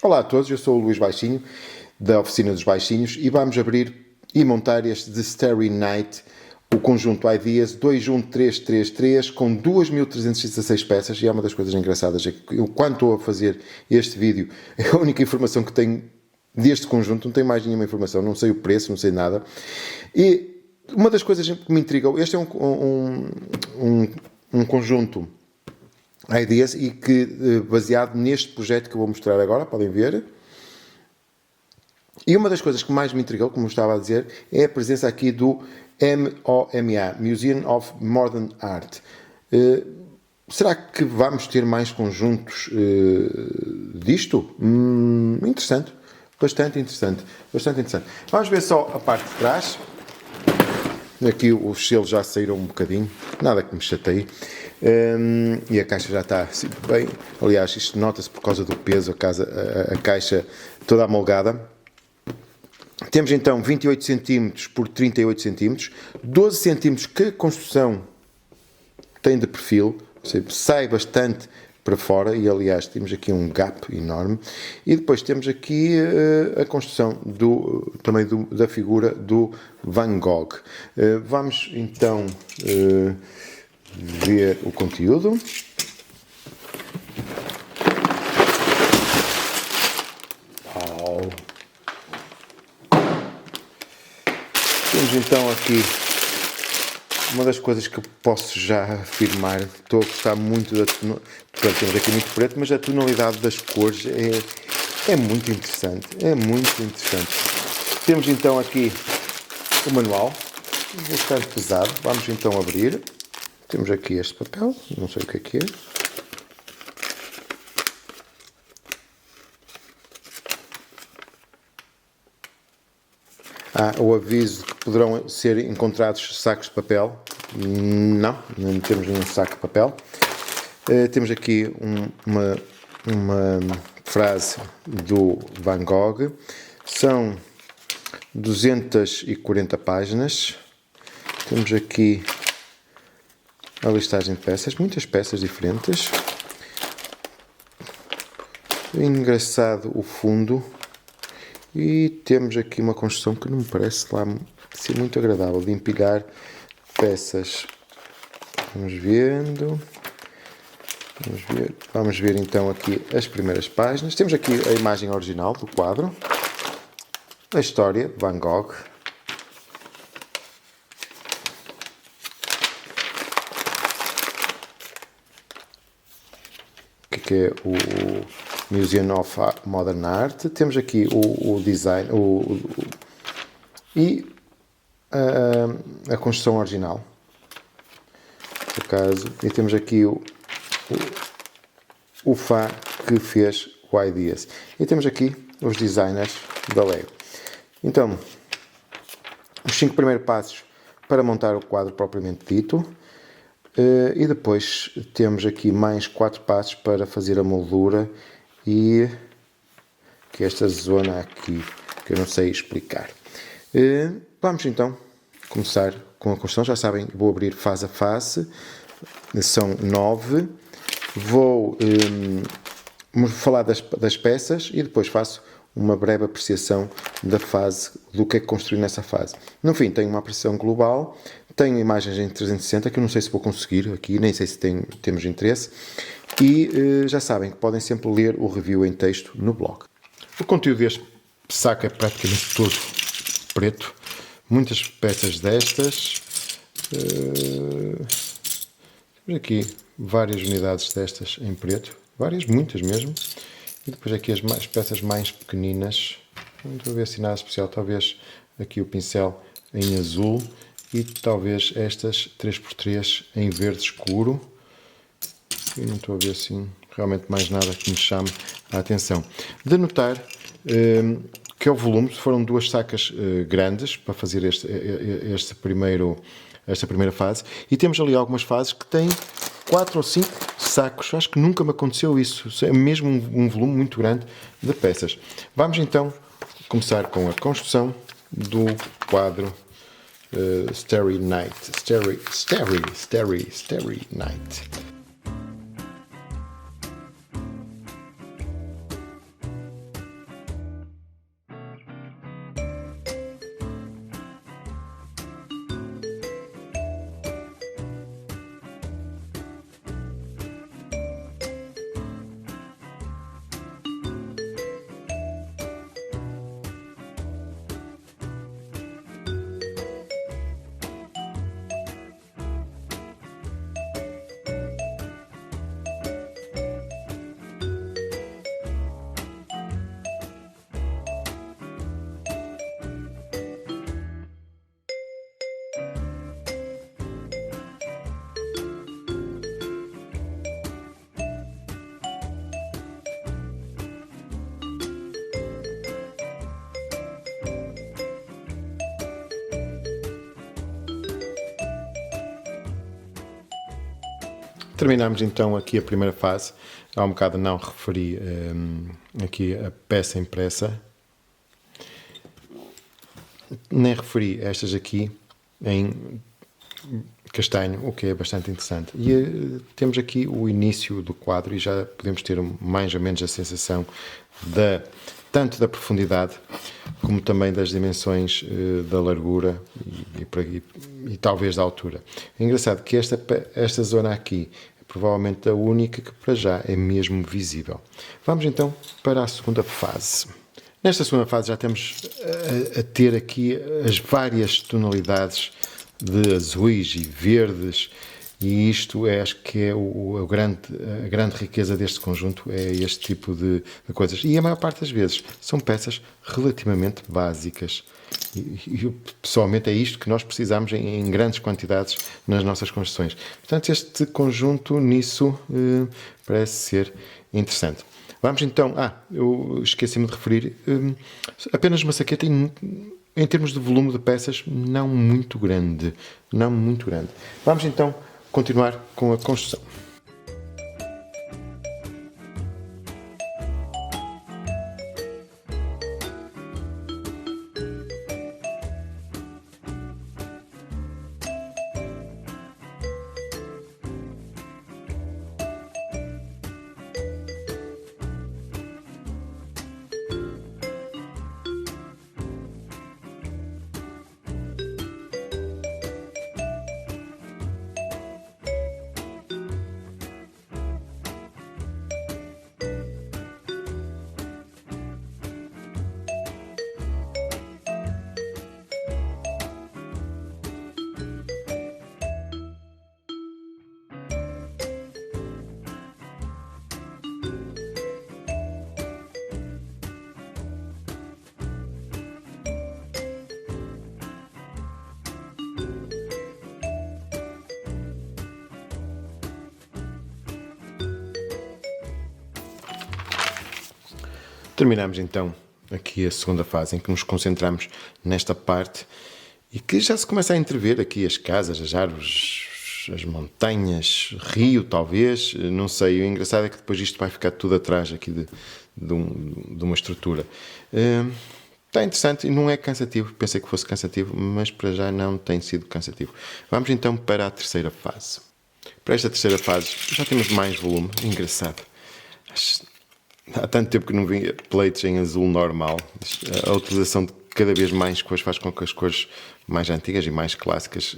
Olá a todos, eu sou o Luís Baixinho, da Oficina dos Baixinhos, e vamos abrir e montar este The Starry Night, o conjunto Ideas 21333 com 2316 peças. E é uma das coisas engraçadas, é que eu, quando estou a fazer este vídeo, a única informação que tenho deste conjunto, não tenho mais nenhuma informação, não sei o preço, não sei nada. E uma das coisas que me intrigou, este é um conjunto Ideas e que, baseado neste projeto que eu vou mostrar agora, podem ver. E uma das coisas que mais me intrigou, como eu estava a dizer, é a presença aqui do MOMA, Museum of Modern Art. Será que vamos ter mais conjuntos disto? Interessante. Bastante interessante. Bastante interessante. Vamos ver só a parte de trás. Aqui os selos já saíram um bocadinho. Nada que me chateie. E a caixa já está assim, bem. Aliás, isto nota-se por causa do peso, a caixa toda amolgada. Temos então 28 cm por 38 cm, 12 cm que a construção tem de perfil, ou seja, sai bastante para fora, e aliás temos aqui um gap enorme. E depois temos aqui a construção também da figura do Van Gogh. Vamos então ver o conteúdo. Temos então aqui uma das coisas que eu posso já afirmar. Estou a gostar muito portanto, temos aqui muito preto, mas a tonalidade das cores é muito interessante. É muito interessante. Temos então aqui o manual, bastante pesado. Vamos então abrir. Temos aqui este papel, não sei o que é. O aviso de que poderão ser encontrados sacos de papel. Não temos nenhum saco de papel. Temos aqui uma frase do Van Gogh. São 240 páginas. Temos aqui a listagem de peças, muitas peças diferentes. Engraçado o fundo. E temos aqui uma construção que não me parece lá ser muito agradável, de empilhar peças. Vamos ver então aqui as primeiras páginas. Temos aqui a imagem original do quadro, a história de Van Gogh. Que é o Museum of Modern Art. Temos aqui o design e a construção original, por acaso. E temos aqui o fã que fez o Ideas. E temos aqui os designers da Lego. Então, os 5 primeiros passos para montar o quadro propriamente dito. E depois temos aqui mais 4 passos para fazer a moldura e que esta zona aqui, que eu não sei explicar. Vamos então começar com a construção. Já sabem, vou abrir fase a fase. São 9. Vou falar das peças e depois faço uma breve apreciação da fase, do que é que construí nessa fase. No fim, tenho uma apreciação global. Tenho imagens em 360 que eu não sei se vou conseguir aqui, nem sei se temos interesse. E já sabem que podem sempre ler o review em texto no blog. O conteúdo deste saco é praticamente todo preto. Muitas peças destas. Temos aqui várias unidades destas em preto. Muitas mesmo. E depois aqui as peças mais pequeninas. Não estou a ver assim nada especial. Talvez aqui o pincel em azul. E talvez estas 3x3 em verde escuro. E não estou a ver assim realmente mais nada que me chame a atenção. De notar que ao volume foram 2 sacas grandes para fazer esta primeira fase. E temos ali algumas fases que têm 4 ou 5 sacos. Acho que nunca me aconteceu isso. É mesmo um volume muito grande de peças. Vamos então começar com a construção do quadro Starry Night. Starry Night. Terminamos então aqui a primeira fase. Há um bocado não referi aqui a peça impressa. Nem referi estas aqui em castanho, o que é bastante interessante. E temos aqui o início do quadro e já podemos ter mais ou menos a sensação tanto da profundidade como também das dimensões da largura e talvez da altura. É engraçado que esta zona aqui é provavelmente a única que para já é mesmo visível. Vamos então para a segunda fase. Nesta segunda fase já estamos a ter aqui as várias tonalidades de azuis e verdes, e isto acho que é a grande riqueza deste conjunto, é este tipo de coisas. E a maior parte das vezes são peças relativamente básicas. E pessoalmente é isto que nós precisamos em grandes quantidades nas nossas construções. Portanto, este conjunto nisso parece ser interessante. Vamos então... eu esqueci-me de referir. Apenas uma saqueta em termos de volume de peças não muito grande. Não muito grande. Vamos então continuar com a construção. Terminamos então aqui a segunda fase em que nos concentramos nesta parte e que já se começa a entrever aqui as casas, as árvores, as montanhas, rio talvez, não sei. O engraçado é que depois isto vai ficar tudo atrás aqui de uma estrutura. Está interessante e não é cansativo. Pensei que fosse cansativo, mas para já não tem sido cansativo. Vamos então para a terceira fase. Para esta terceira fase já temos mais volume. Engraçado. Há tanto tempo que não vi plates em azul normal. A utilização de cada vez mais cores faz com que as cores mais antigas e mais clássicas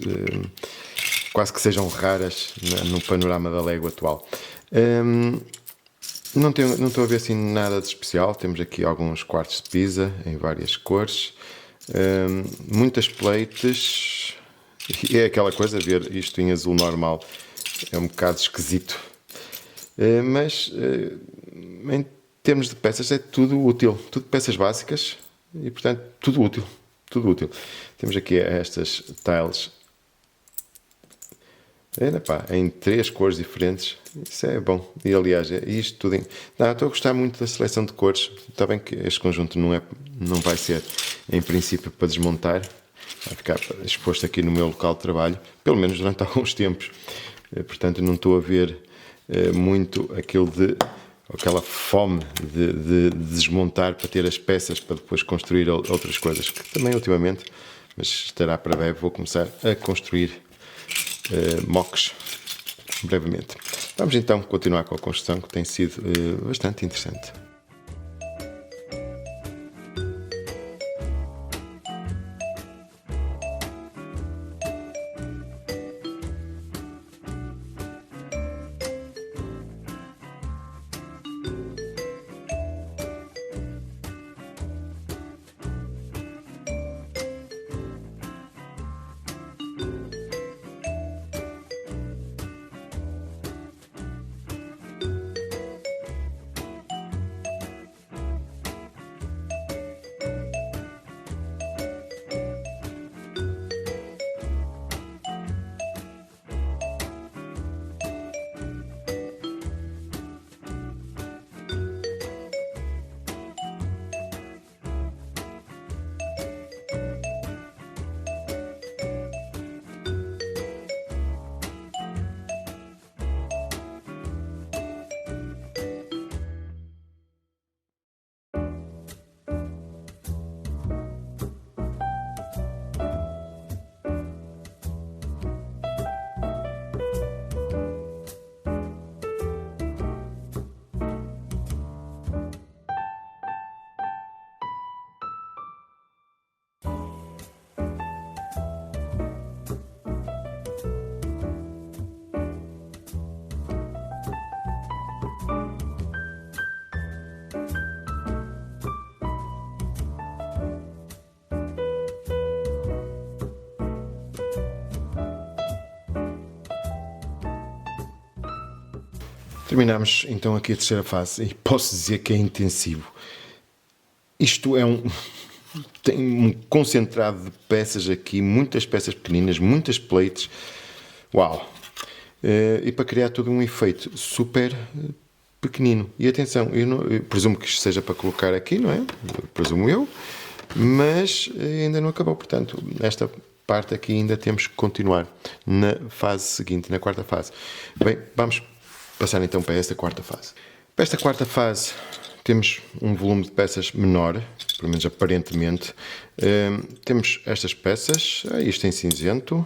quase que sejam raras no panorama da Lego atual. Não estou a ver assim nada de especial. Temos aqui alguns quartos de Pisa em várias cores. Muitas plates. E é aquela coisa, ver isto em azul normal é um bocado esquisito. Mas em termos de peças é tudo útil, tudo peças básicas e portanto tudo útil, tudo útil. Temos aqui estas tiles em 3 cores diferentes, isso é bom. E aliás, isto tudo estou a gostar muito da seleção de cores. Está bem que este conjunto não vai ser em princípio para desmontar, vai ficar exposto aqui no meu local de trabalho, pelo menos durante alguns tempos, portanto não estou a ver muito aquela fome de desmontar para ter as peças para depois construir outras coisas, que também ultimamente, mas estará para breve, vou começar a construir mocks brevemente. Vamos então continuar com a construção, que tem sido bastante interessante. Terminamos então aqui a terceira fase e posso dizer que é intensivo. Isto é tem um concentrado de peças aqui, muitas peças pequeninas, muitas plates. Uau! E para criar todo um efeito super pequenino. E atenção, eu presumo que isto seja para colocar aqui, não é? Presumo eu. Mas ainda não acabou, portanto, esta parte aqui ainda temos que continuar na fase seguinte, na quarta fase. Bem, vamos passar então para esta quarta fase. Para esta quarta fase temos um volume de peças menor, pelo menos aparentemente. Temos estas peças, isto em cinzento.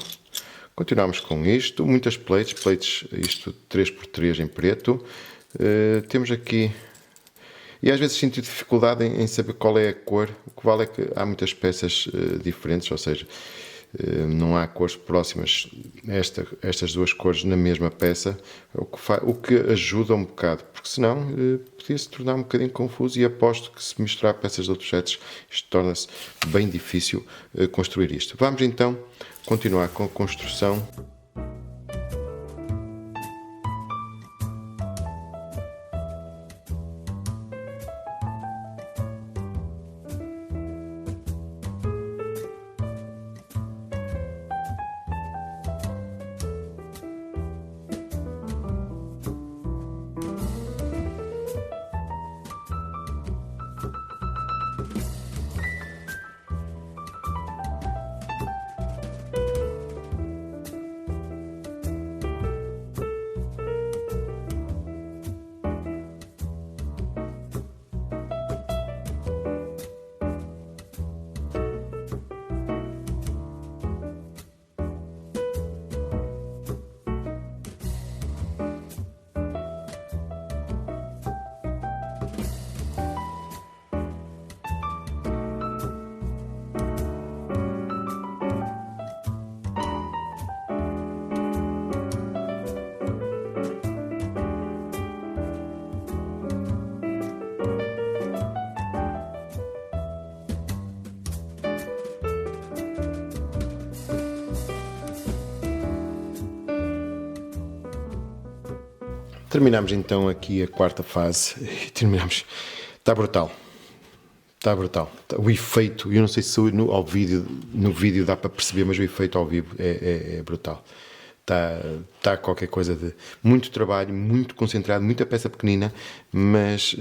Continuamos com isto, muitas plates, isto 3x3 em preto. Temos aqui, e às vezes sinto dificuldade em saber qual é a cor. O que vale é que há muitas peças diferentes, ou seja, não há cores próximas, estas duas cores na mesma peça, o que ajuda um bocado, porque senão podia se tornar um bocadinho confuso, e aposto que se misturar peças de outros sets, isto torna-se bem difícil construir isto. Vamos então continuar com a construção. Terminamos então aqui a quarta fase e terminamos. Está brutal. Está brutal. O efeito, eu não sei se no vídeo dá para perceber, mas o efeito ao vivo é brutal. Está qualquer coisa de muito trabalho, muito concentrado, muita peça pequenina, mas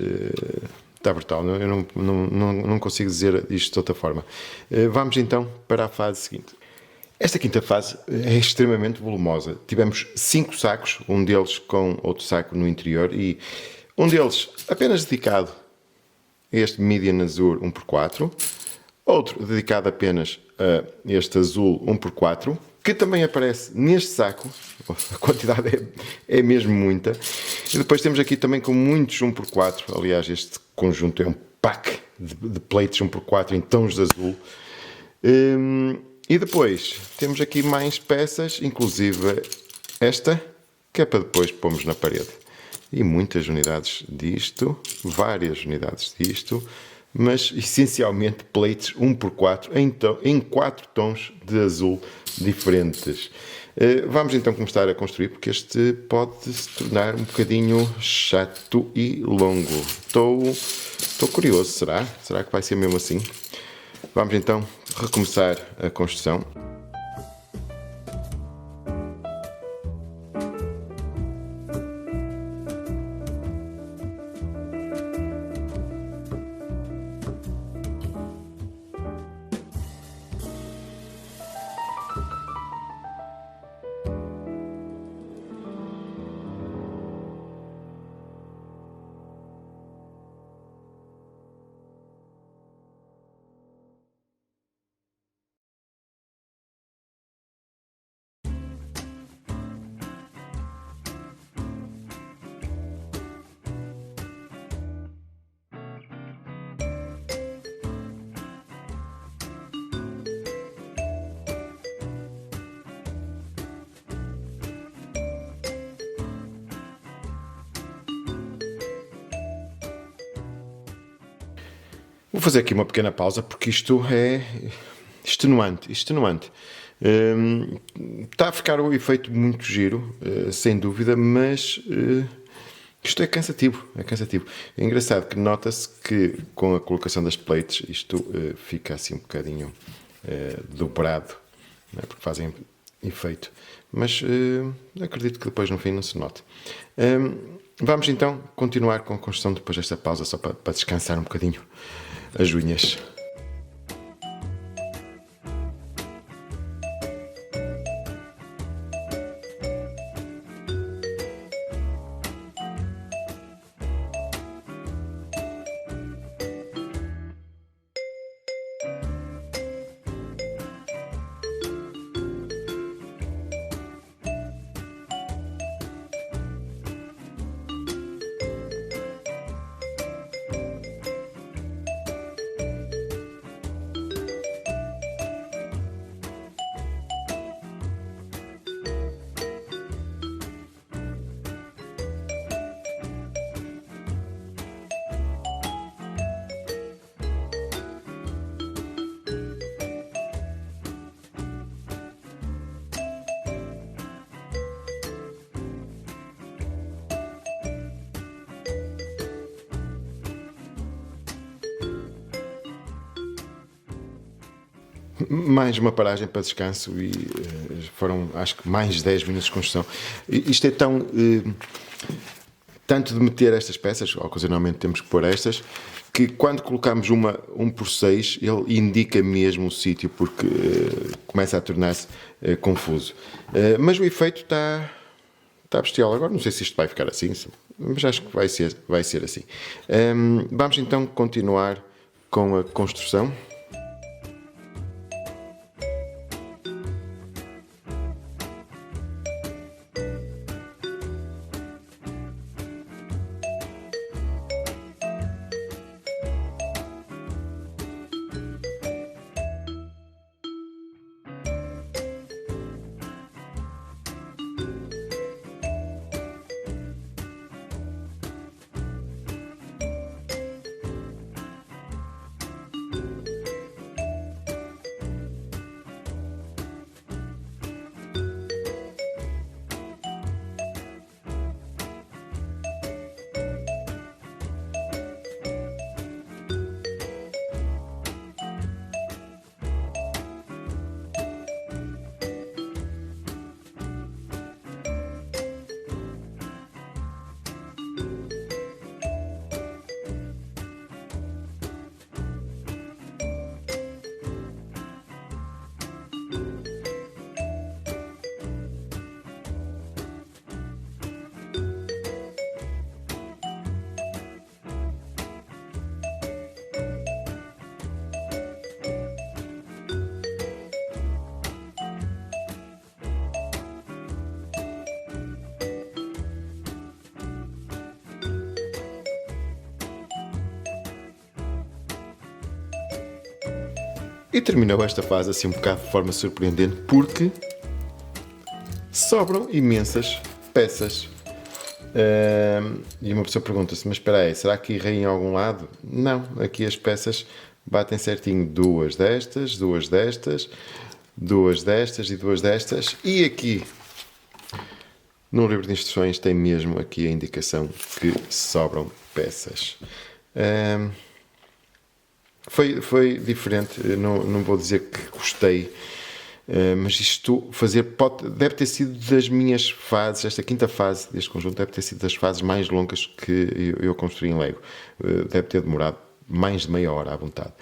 está brutal. Eu não consigo dizer isto de outra forma. Vamos então para a fase seguinte. Esta quinta fase é extremamente volumosa. Tivemos 5 sacos, um deles com outro saco no interior e um deles apenas dedicado a este Median Azure 1x4, outro dedicado apenas a este azul 1x4, que também aparece neste saco, a quantidade é mesmo muita. E depois temos aqui também com muitos 1x4, aliás este conjunto é um pack de plates 1x4 em tons de azul. E depois temos aqui mais peças, inclusive esta, que é para depois pormos na parede. E muitas unidades disto, várias unidades disto, mas essencialmente plates 1x4 em 4 tons de azul diferentes. Vamos então começar a construir, porque este pode se tornar um bocadinho chato e longo. Estou curioso, será? Será que vai ser mesmo assim? Vamos então recomeçar a construção. Vou fazer aqui uma pequena pausa porque isto é extenuante. Está a ficar um efeito muito giro, sem dúvida, mas Isto é cansativo, é cansativo. É engraçado que nota-se que com a colocação das plates isto fica assim um bocadinho dobrado, não é? Porque fazem efeito. Mas acredito que depois no fim não se note. Vamos então continuar com a construção depois desta pausa, só para descansar um bocadinho as unhas. Mais uma paragem para descanso e foram, acho que, mais 10 minutos de construção. Isto é tão... tanto de meter estas peças, ocasionalmente temos que pôr estas, que quando colocamos um por 6, ele indica mesmo o sítio, porque começa a tornar-se confuso. Mas o efeito está bestial. Agora não sei se isto vai ficar assim, mas acho que vai ser assim. Vamos então continuar com a construção. E terminou esta fase assim um bocado de forma surpreendente, porque sobram imensas peças. E uma pessoa pergunta-se, mas espera aí, será que errei em algum lado? Não, aqui as peças batem certinho, duas destas, duas destas, duas destas e duas destas. E aqui, no livro de instruções, tem mesmo aqui a indicação que sobram peças. Foi diferente, não vou dizer que gostei, mas isto deve ter sido das minhas fases, esta quinta fase deste conjunto deve ter sido das fases mais longas que eu construí em Lego. Deve ter demorado mais de meia hora à vontade.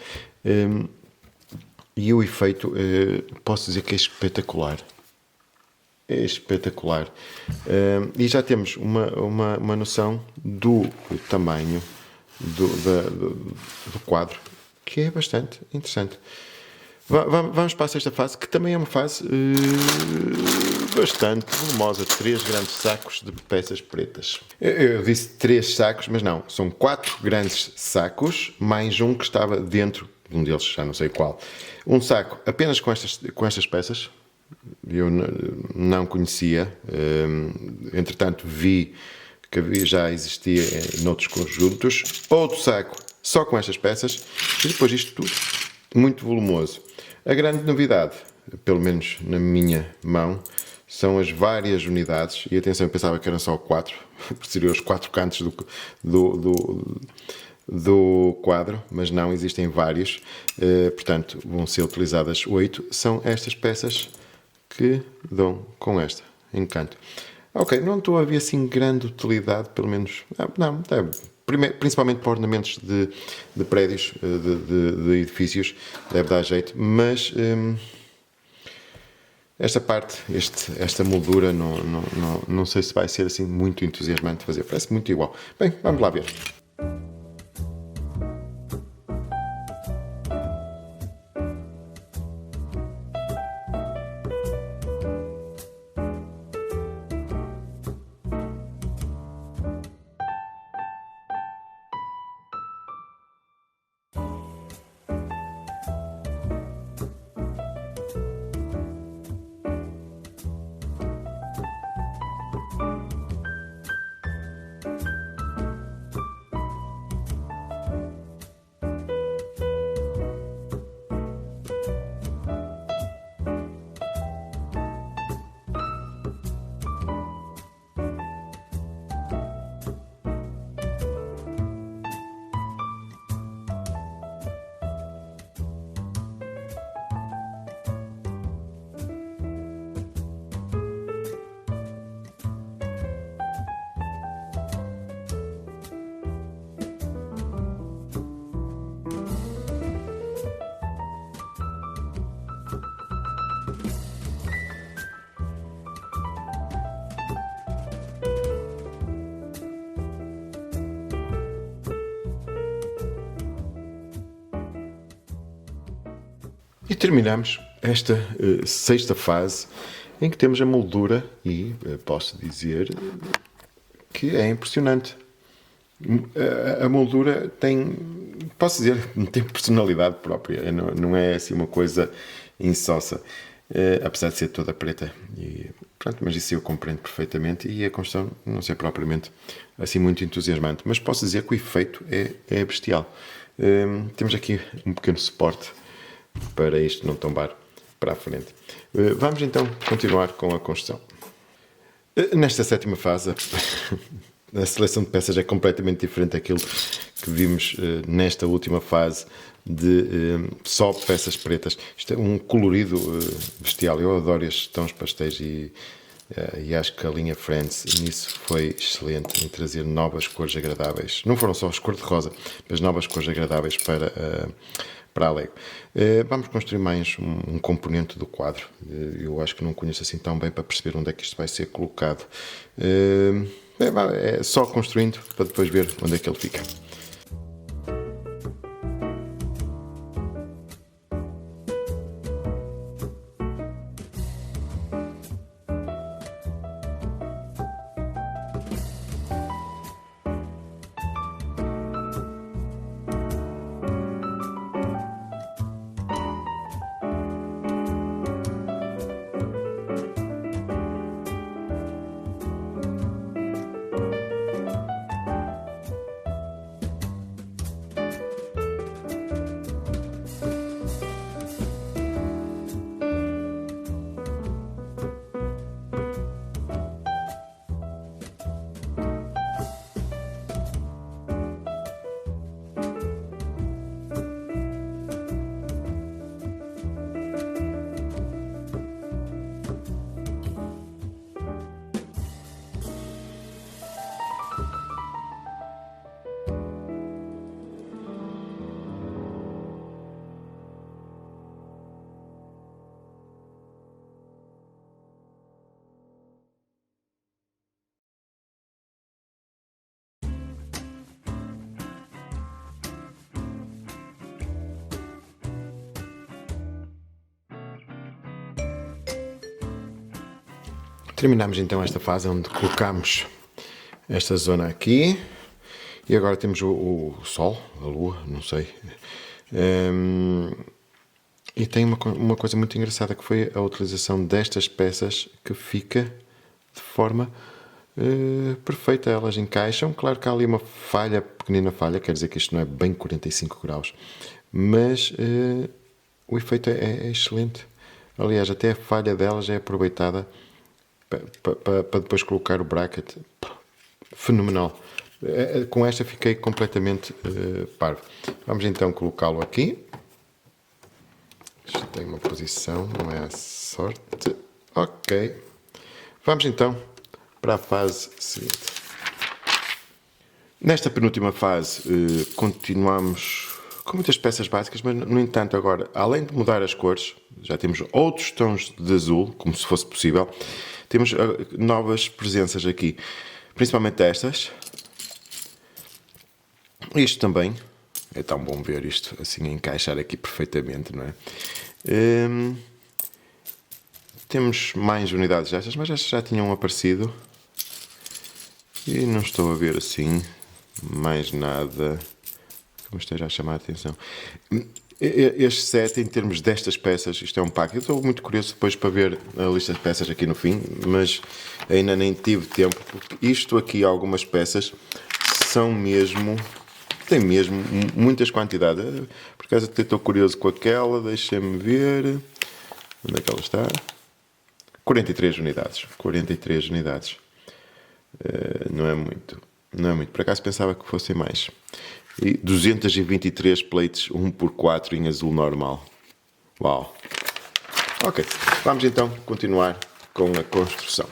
E o efeito, posso dizer que é espetacular. É espetacular. E já temos uma noção do tamanho do quadro, que é bastante interessante. Vamos para a sexta fase, que também é uma fase bastante volumosa. 3 grandes sacos de peças pretas. Eu disse 3 sacos, mas não. São 4 grandes sacos, mais um que estava dentro, um deles já não sei qual. Um saco apenas com estas peças. Eu não conhecia. Entretanto, vi que já existia noutros conjuntos. Outro saco só com estas peças. E depois isto tudo muito volumoso. A grande novidade, pelo menos na minha mão, são as várias unidades, e atenção, eu pensava que eram só 4, porque seriam os 4 cantos do quadro, mas não, existem vários, portanto vão ser utilizadas 8, são estas peças que dão com esta, encanto. Ok, não estou a ver assim grande utilidade, pelo menos, não, principalmente para ornamentos de prédios, de edifícios, deve dar jeito, mas esta parte, esta moldura, não sei se vai ser assim muito entusiasmante de fazer, parece muito igual. Bem, vamos lá ver. E terminamos esta sexta fase em que temos a moldura e posso dizer que é impressionante. A moldura tem, posso dizer, tem personalidade própria, não é assim uma coisa insossa, apesar de ser toda preta. E, pronto, mas isso eu compreendo perfeitamente e a construção não sei propriamente assim muito entusiasmante, mas posso dizer que o efeito é bestial. Temos aqui um pequeno suporte para isto não tombar para a frente. Vamos então continuar com a construção. Nesta sétima fase, a seleção de peças é completamente diferente daquilo que vimos nesta última fase de só peças pretas. Isto é um colorido bestial. Eu adoro estes tons pastéis e acho que a linha Friends nisso foi excelente em trazer novas cores agradáveis. Não foram só as cores de rosa, mas novas cores agradáveis para a Lego. Vamos construir mais um componente do quadro. Eu acho que não conheço assim tão bem para perceber onde é que isto vai ser colocado. É só construindo para depois ver onde é que ele fica. Terminamos então esta fase onde colocamos esta zona aqui e agora temos o Sol, a Lua, não sei. E tem uma coisa muito engraçada que foi a utilização destas peças que fica de forma perfeita. Elas encaixam. Claro que há ali uma falha, pequenina falha, quer dizer que isto não é bem 45 graus, mas o efeito é excelente. Aliás, até a falha delas é aproveitada para depois colocar o bracket. Fenomenal. Com esta fiquei completamente parvo. Vamos então colocá-lo aqui. Isto tem uma posição, não é a sorte. Ok. Vamos então para a fase seguinte. Nesta penúltima fase continuamos com muitas peças básicas, mas no entanto agora, além de mudar as cores, já temos outros tons de azul, como se fosse possível. Temos novas presenças aqui, principalmente estas. Isto também, é tão bom ver isto assim encaixar aqui perfeitamente, não é? Temos mais unidades destas, mas estas já tinham aparecido. E não estou a ver assim mais nada que me esteja a chamar a atenção. Este set, em termos destas peças, isto é um pack. Eu estou muito curioso depois para ver a lista de peças aqui no fim, mas ainda nem tive tempo, porque isto aqui, algumas peças, são mesmo... Tem mesmo muitas quantidades. Por acaso até estou curioso com aquela, deixem-me ver. Onde é que ela está? 43 unidades. 43 unidades. Não é muito. Não é muito. Por acaso pensava que fossem mais. E 223 plates 1x4 em azul normal. Uau! Ok, vamos então continuar com a construção.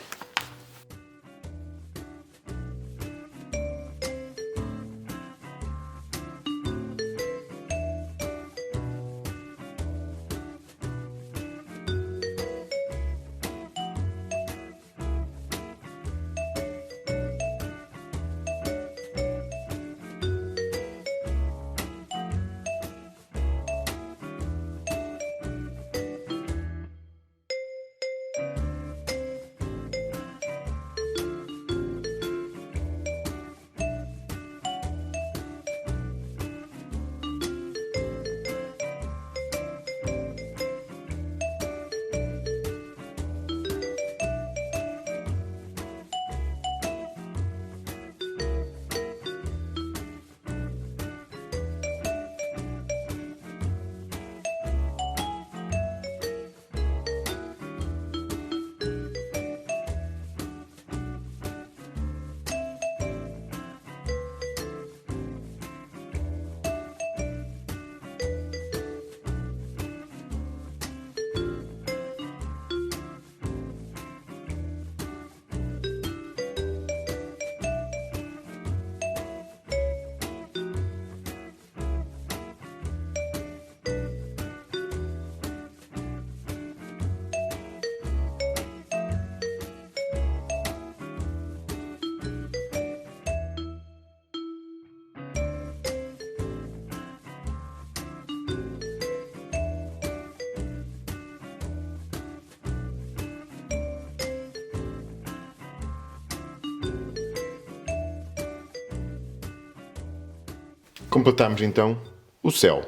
Completamos então o céu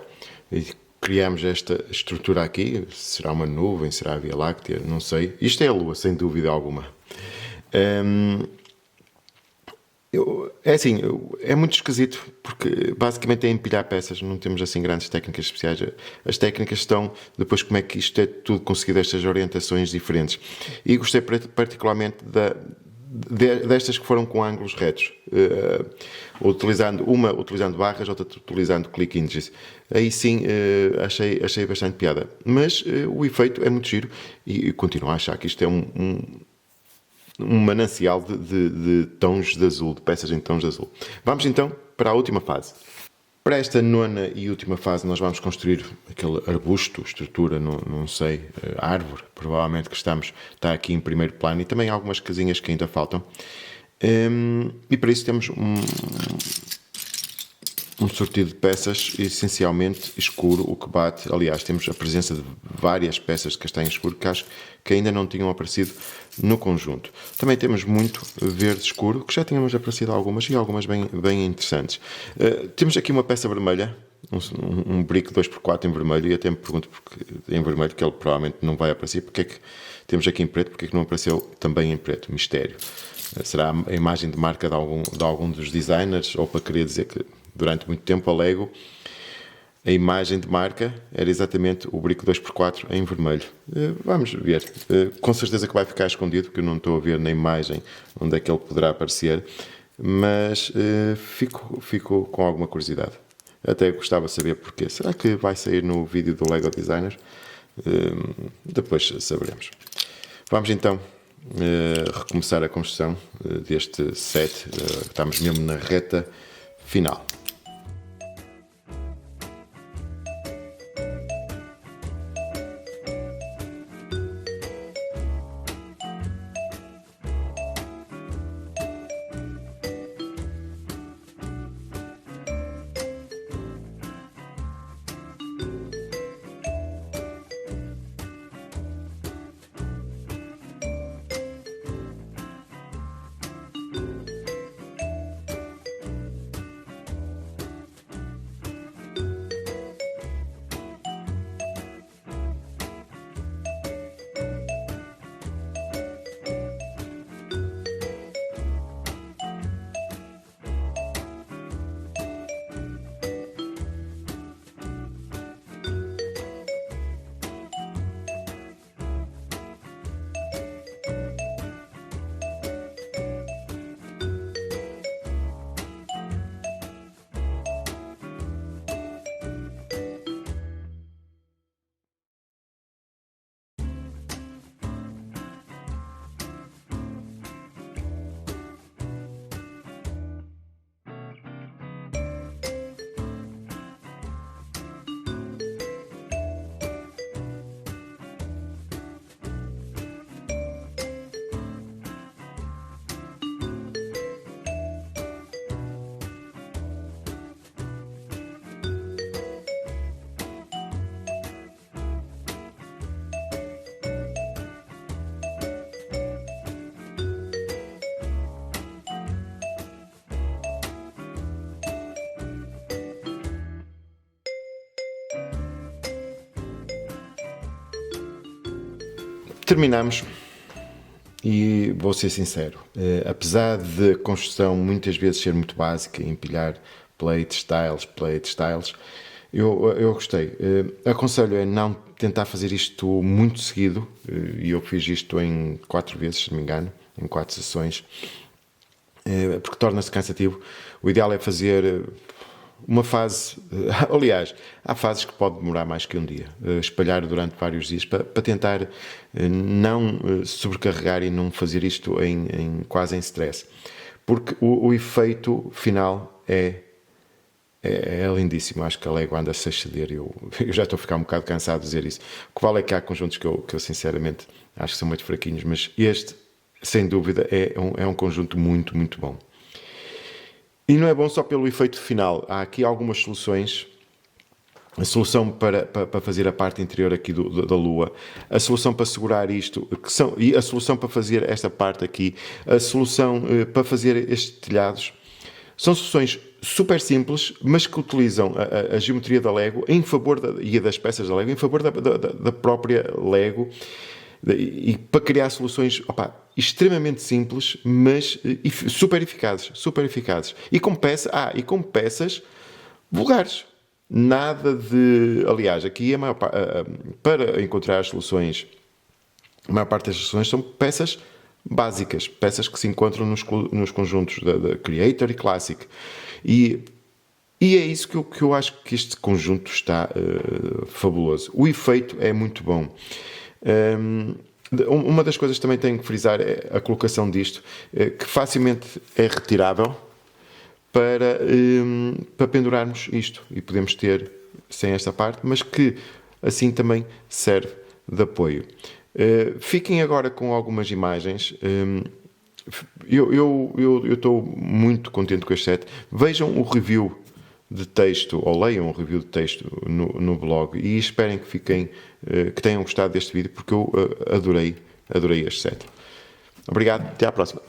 e criamos esta estrutura aqui. Será uma nuvem, será a Via Láctea, não sei. Isto é a Lua, sem dúvida alguma. É assim, é muito esquisito porque basicamente é empilhar peças, não temos assim grandes técnicas especiais. As técnicas estão depois como é que isto é tudo conseguido, estas orientações diferentes. E gostei particularmente destas que foram com ângulos retos, utilizando barras, outra utilizando click hinges. Aí sim achei bastante piada, mas o efeito é muito giro e continuo a achar que isto é um manancial de tons de azul, de peças em tons de azul. Vamos então para a última fase. Para esta nona e última fase nós vamos construir aquele arbusto, estrutura, não sei, árvore, provavelmente que está aqui em primeiro plano, e também algumas casinhas que ainda faltam. E para isso temos um sortido de peças essencialmente escuro, o que bate. Aliás, temos a presença de várias peças de castanho escuro que acho que ainda não tinham aparecido no conjunto. Também temos muito verde escuro, que já tínhamos aparecido algumas e algumas bem interessantes. Temos aqui uma peça vermelha, um brick 2x4 em vermelho, e até me pergunto porque em vermelho, que ele provavelmente não vai aparecer, porque é que temos aqui em preto, porque é que não apareceu também em preto? Mistério. Será a imagem de marca de algum dos designers, ou para querer dizer que durante muito tempo a Lego a imagem de marca era exatamente o brico 2x4 em vermelho. Vamos ver. Com certeza que vai ficar escondido, porque eu não estou a ver na imagem onde é que ele poderá aparecer, mas fico com alguma curiosidade. Até gostava de saber porquê. Será que vai sair no vídeo do Lego Designer? Depois saberemos. Vamos então recomeçar a construção deste set. Estamos mesmo na reta final. Terminamos e vou ser sincero, apesar de a construção muitas vezes ser muito básica, empilhar plates, tiles, eu gostei. Aconselho a não tentar fazer isto muito seguido, e eu fiz isto em 4 vezes, se não me engano, em 4 sessões, porque torna-se cansativo. O ideal é fazer uma fase, aliás, há fases que pode demorar mais que um dia, espalhar durante vários dias para tentar não sobrecarregar e não fazer isto quase em stress, porque o efeito final é lindíssimo. Acho que a Lego anda-se a exceder. Eu já estou a ficar um bocado cansado de dizer isso. O que vale é que há conjuntos que eu sinceramente acho que são muito fraquinhos, mas este, sem dúvida, é um conjunto muito, muito bom. E não é bom só pelo efeito final. Há aqui algumas soluções. A solução para fazer a parte interior aqui da lua, a solução para segurar isto, e a solução para fazer esta parte aqui, a solução para fazer estes telhados, são soluções super simples, mas que utilizam a geometria da Lego em favor e das peças da Lego, em favor da própria Lego, e para criar soluções extremamente simples, mas super eficazes. E com peças vulgares. Nada de... Aliás, aqui para encontrar as soluções, a maior parte das soluções são peças básicas, peças que se encontram nos conjuntos da Creator e Classic. E é isso que eu acho que este conjunto está fabuloso. O efeito é muito bom. Uma das coisas que também tenho que frisar é a colocação disto, que facilmente é retirável para pendurarmos isto, e podemos ter sem esta parte, mas que assim também serve de apoio. Fiquem agora com algumas imagens. Eu estou muito contente com este set. Vejam o review de texto, ou leiam o review de texto no blog, e esperem que tenham gostado deste vídeo, porque eu adorei este set. Obrigado, até à próxima.